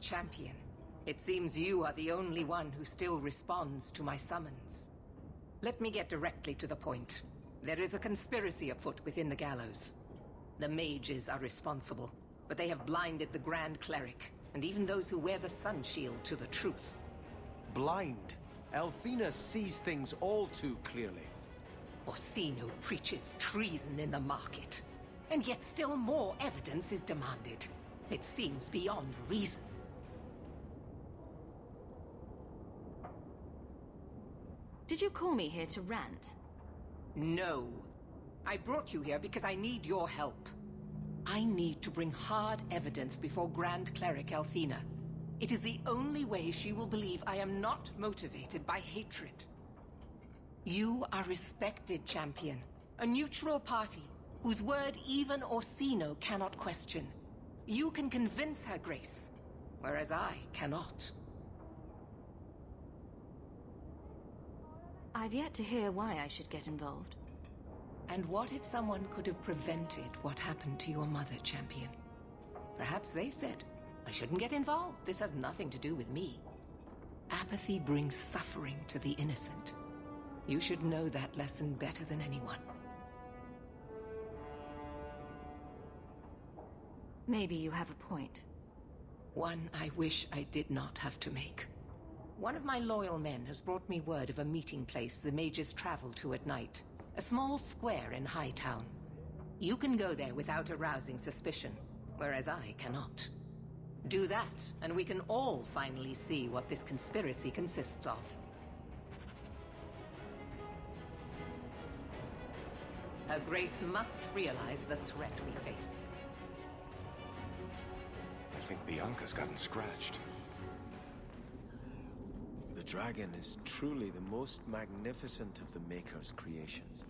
champion. It seems you are the only one who still responds to my summons. Let me get directly to the point. There is a conspiracy afoot within the gallows. The mages are responsible, but they have blinded the Grand Cleric, and even those who wear the Sun Shield to the truth. Blind? Althena sees things all too clearly. Orsino preaches treason in the market, and yet still more evidence is demanded. It seems beyond reason. Did you call me here to rant? No. I brought you here because I need your help. I need to bring hard evidence before Grand Cleric Althena. It is the only way she will believe I am not motivated by hatred. You are respected, champion. A neutral party, whose word even Orsino cannot question. You can convince her, Grace, whereas I cannot. I've yet to hear why I should get involved. And what if someone could have prevented what happened to your mother, champion? Perhaps they said, I shouldn't get involved. This has nothing to do with me. Apathy brings suffering to the innocent. You should know that lesson better than anyone. Maybe you have a point. One I wish I did not have to make. One of my loyal men has brought me word of a meeting place the mages travel to at night. A small square in Hightown. You can go there without arousing suspicion, whereas I cannot. Do that, and we can all finally see what this conspiracy consists of. Her Grace must realize the threat we face. I think Bianca's gotten scratched. The dragon is truly the most magnificent of the Maker's creations.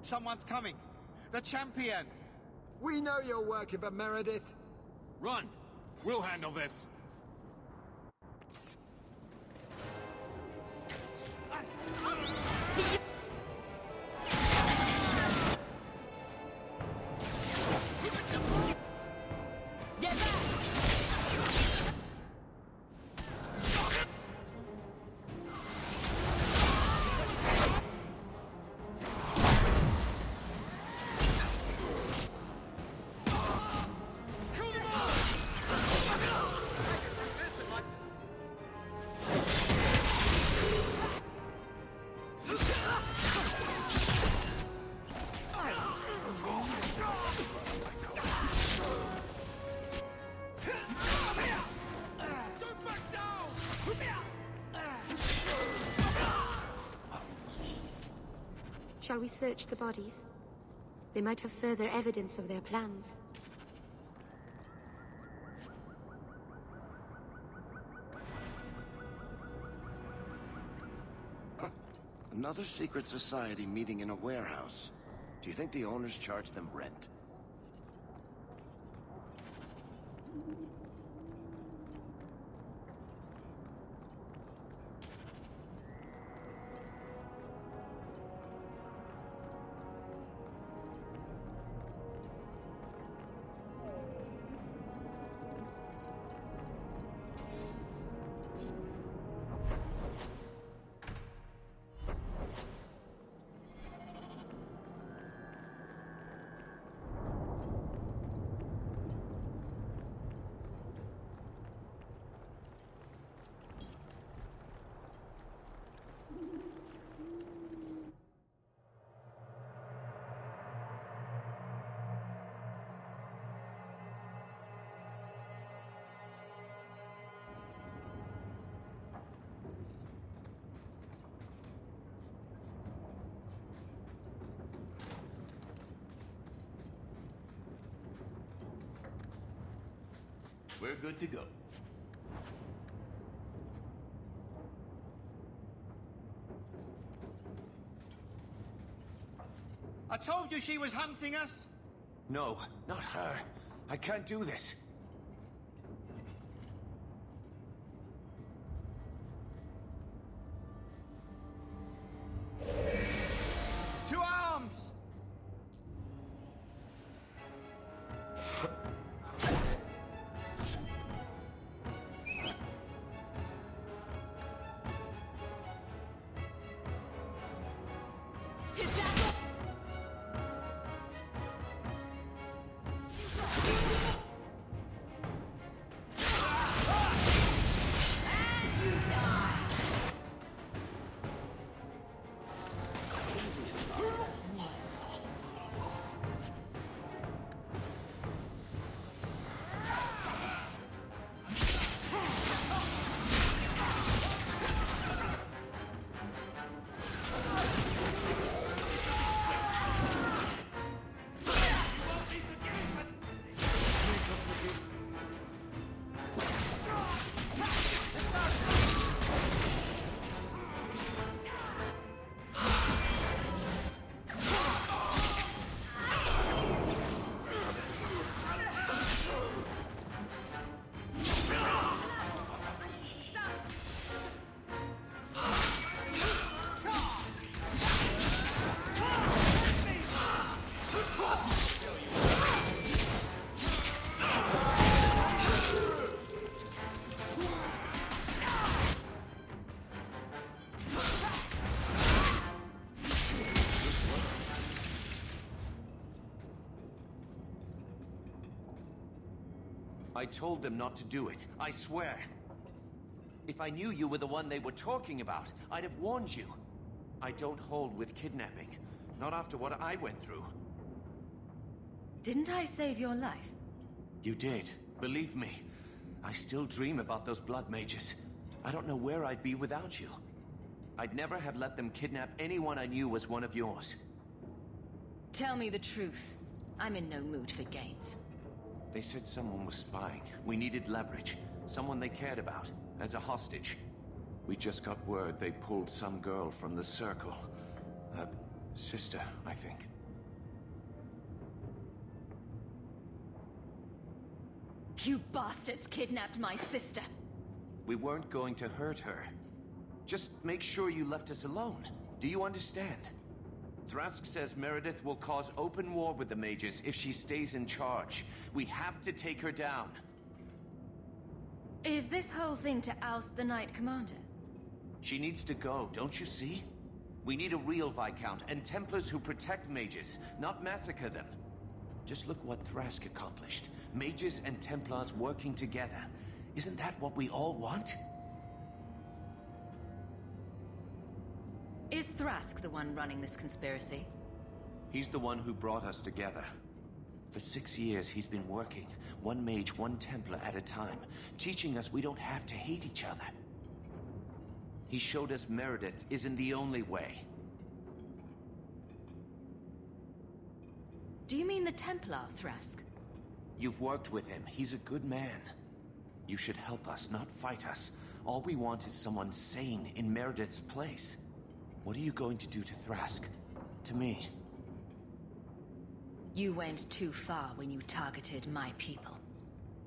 Someone's coming! The champion! We know you're working for Meredith. Run! We'll handle this! Shall we search the bodies? They might have further evidence of their plans. Another secret society meeting in a warehouse. Do you think the owners charge them rent? We're good to go. I told you she was hunting us! No, not her. I can't do this. To arms! I told them not to do it, I swear. If I knew you were the one they were talking about, I'd have warned you. I don't hold with kidnapping. Not after what I went through. Didn't I save your life? You did. Believe me. I still dream about those blood mages. I don't know where I'd be without you. I'd never have let them kidnap anyone I knew was one of yours. Tell me the truth. I'm in no mood for games. They said someone was spying. We needed leverage. Someone they cared about. As a hostage. We just got word they pulled some girl from the circle. A sister, I think. You bastards kidnapped my sister! We weren't going to hurt her. Just make sure you left us alone. Do you understand? Thrask says Meredith will cause open war with the mages if she stays in charge. We have to take her down. Is this whole thing to oust the Knight Commander? She needs to go, don't you see? We need a real Viscount and Templars who protect mages, not massacre them. Just look what Thrask accomplished. Mages and Templars working together. Isn't that what we all want? Is Thrask the one running this conspiracy? He's the one who brought us together. For 6 years, he's been working, one mage, one Templar at a time, teaching us we don't have to hate each other. He showed us Meredith isn't the only way. Do you mean the Templar, Thrask? You've worked with him. He's a good man. You should help us, not fight us. All we want is someone sane in Meredith's place. What are you going to do to Thrask? To me? You went too far when you targeted my people.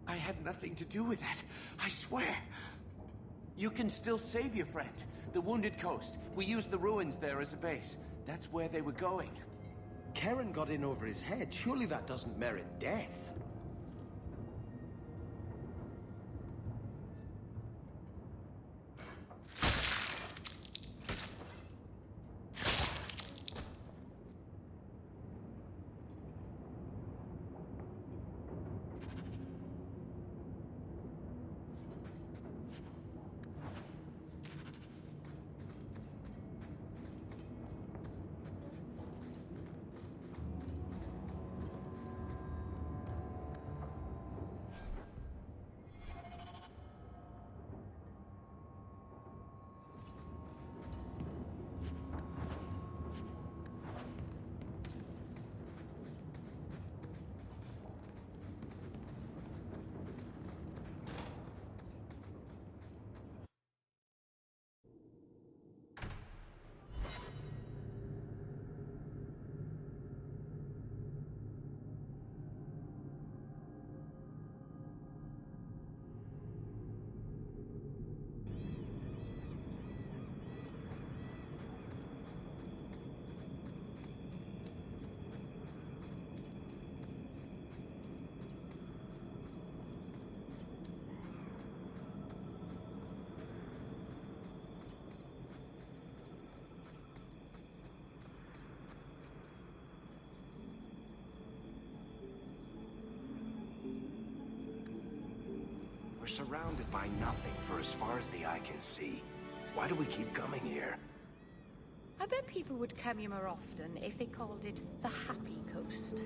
I had nothing to do with that. I swear. You can still save your friend. The Wounded Coast. We used the ruins there as a base. That's where they were going. Karen got in over his head. Surely that doesn't merit death. surrounded by nothing for as far as the eye can see. Why do we keep coming here? I bet people would come here more often if they called it the Happy Coast.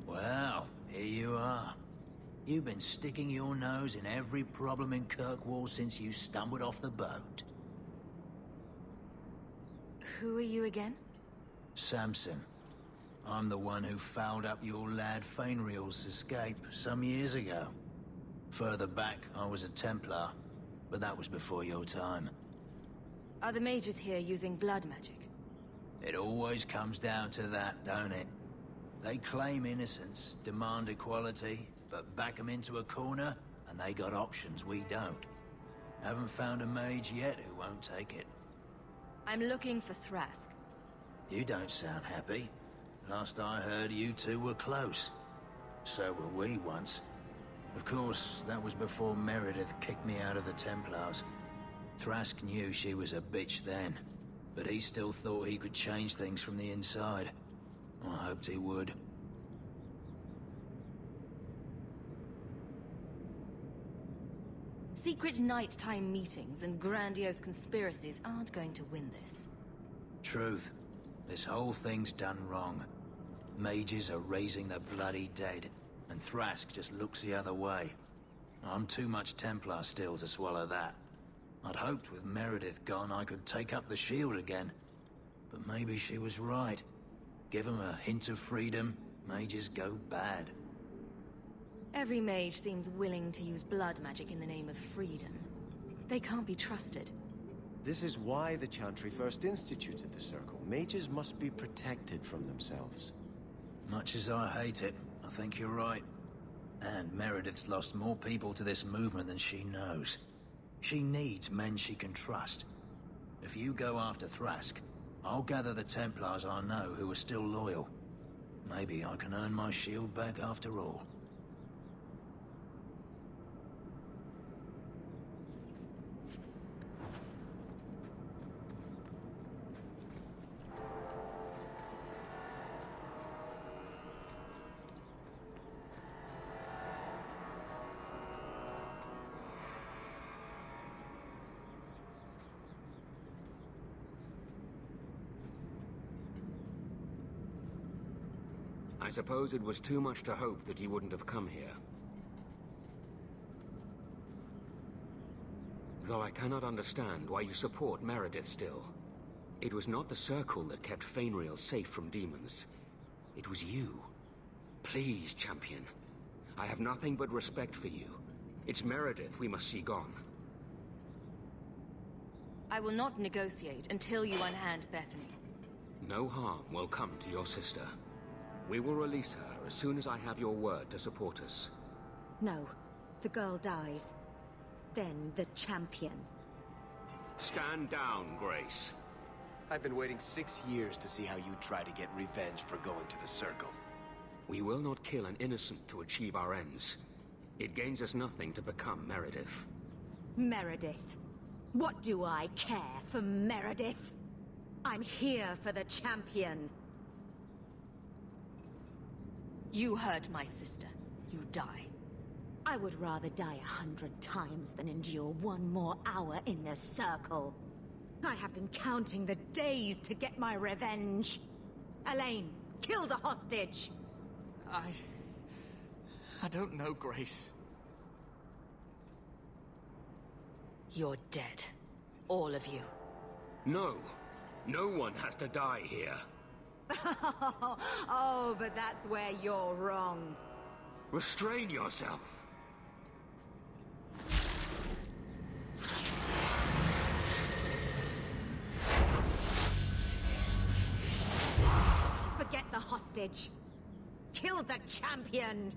Well, here you are. You've been sticking your nose in every problem in Kirkwall since you stumbled off the boat. Who are you again? Samson. I'm the one who fouled up your lad Fainriel's escape some years ago. Further back, I was a Templar, but that was before your time. Are the mages here using blood magic? It always comes down to that, don't it? They claim innocence, demand equality, but back them into a corner, and they got options we don't. Haven't found a mage yet who won't take it. I'm looking for Thrask. You don't sound happy. Last I heard, you two were close. So were we once. Of course, that was before Meredith kicked me out of the Templars. Thrask knew she was a bitch then, but he still thought he could change things from the inside. I hoped he would. Secret nighttime meetings and grandiose conspiracies aren't going to win this. Truth. This whole thing's done wrong. Mages are raising the bloody dead, and Thrask just looks the other way. I'm too much Templar still to swallow that. I'd hoped with Meredith gone I could take up the shield again. But maybe she was right. Give them a hint of freedom, mages go bad. Every mage seems willing to use blood magic in the name of freedom. They can't be trusted. This is why the Chantry first instituted the Circle. Mages must be protected from themselves. Much as I hate it, I think you're right. And Meredith's lost more people to this movement than she knows. She needs men she can trust. If you go after Thrask, I'll gather the Templars I know who are still loyal. Maybe I can earn my shield back after all. I suppose it was too much to hope that you wouldn't have come here. Though I cannot understand why you support Meredith still. It was not the Circle that kept Fainriel safe from demons. It was you. Please, champion. I have nothing but respect for you. It's Meredith we must see gone. I will not negotiate until you unhand Bethany. No harm will come to your sister. We will release her as soon as I have your word to support us. No, the girl dies. Then the champion. Stand down, Grace. I've been waiting 6 years to see how you try to get revenge for going to the Circle. We will not kill an innocent to achieve our ends. It gains us nothing to become Meredith. Meredith? What do I care for Meredith? I'm here for the champion. You hurt my sister. You die. I would rather die 100 times than endure one more hour in the Circle. I have been counting the days to get my revenge. Elaine, kill the hostage! I don't know, Grace. You're dead. All of you. No. No one has to die here. Oh, but that's where you're wrong. Restrain yourself. Forget the hostage. Kill the champion.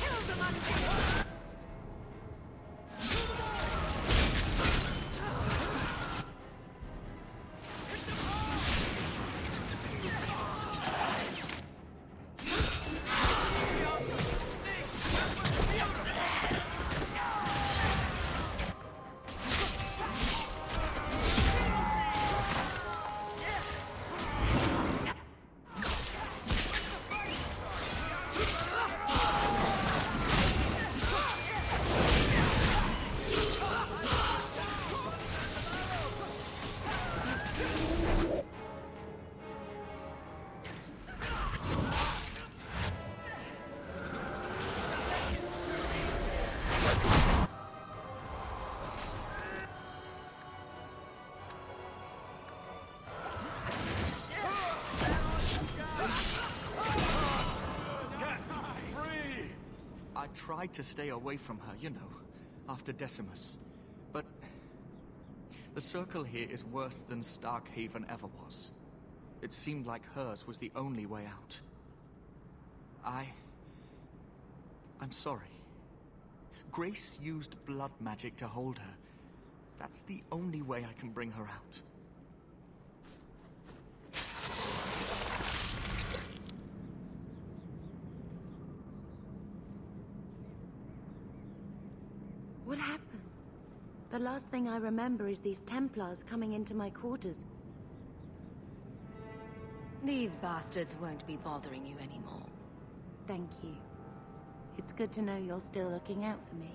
Kill the monkey. I tried to stay away from her, you know, after Decimus. But the circle here is worse than Starkhaven ever was. It seemed like hers was the only way out. I'm sorry. Grace used blood magic to hold her. That's the only way I can bring her out. What happened? The last thing I remember is these Templars coming into my quarters. These bastards won't be bothering you anymore. Thank you. It's good to know you're still looking out for me.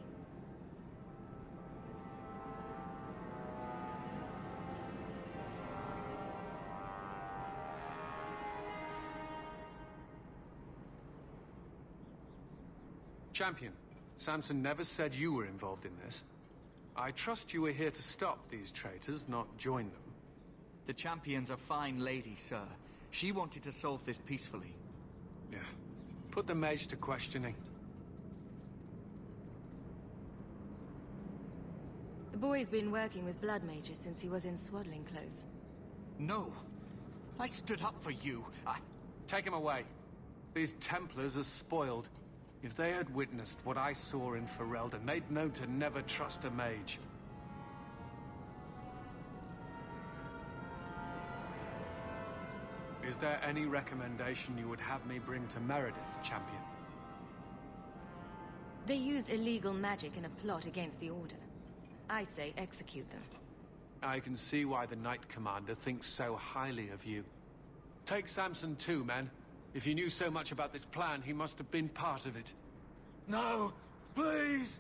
Champion, Samson never said you were involved in this. I trust you were here to stop these traitors, not join them. The Champion's a fine lady, sir. She wanted to solve this peacefully. Yeah. Put the mage to questioning. The boy's been working with blood mages since he was in swaddling clothes. No. I stood up for you. Take him away. These Templars are spoiled. If they had witnessed what I saw in Ferelden, they'd know to never trust a mage. Is there any recommendation you would have me bring to Meredith, Champion? They used illegal magic in a plot against the Order. I say execute them. I can see why the Knight Commander thinks so highly of you. Take Samson too, man. If he knew so much about this plan, he must have been part of it. No! Please!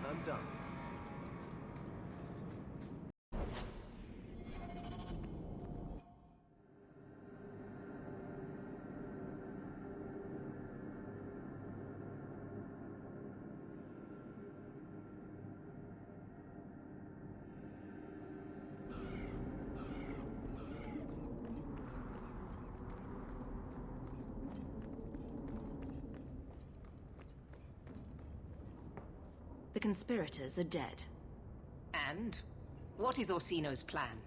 I'm done. The conspirators are dead. And? What is Orsino's plan?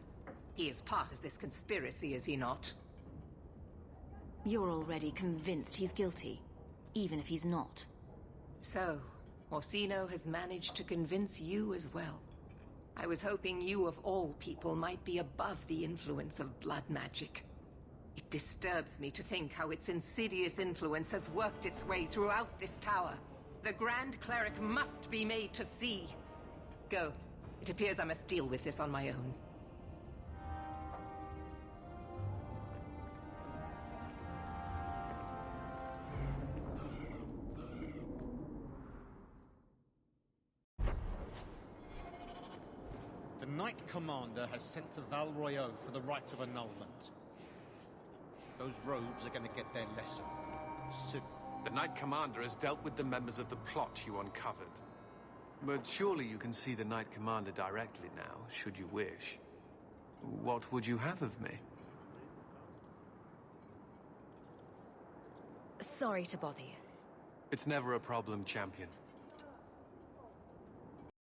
He is part of this conspiracy, is he not? You're already convinced he's guilty, even if he's not. So, Orsino has managed to convince you as well. I was hoping you of all people might be above the influence of blood magic. It disturbs me to think how its insidious influence has worked its way throughout this tower. The Grand Cleric must be made to see. Go. It appears I must deal with this on my own. The Knight Commander has sent to Val Royeaux for the rites of annulment. Those rogues are gonna get their lesson. Soon. The Knight Commander has dealt with the members of the plot you uncovered. But surely you can see the Knight Commander directly now, should you wish. What would you have of me? Sorry to bother you. It's never a problem, Champion.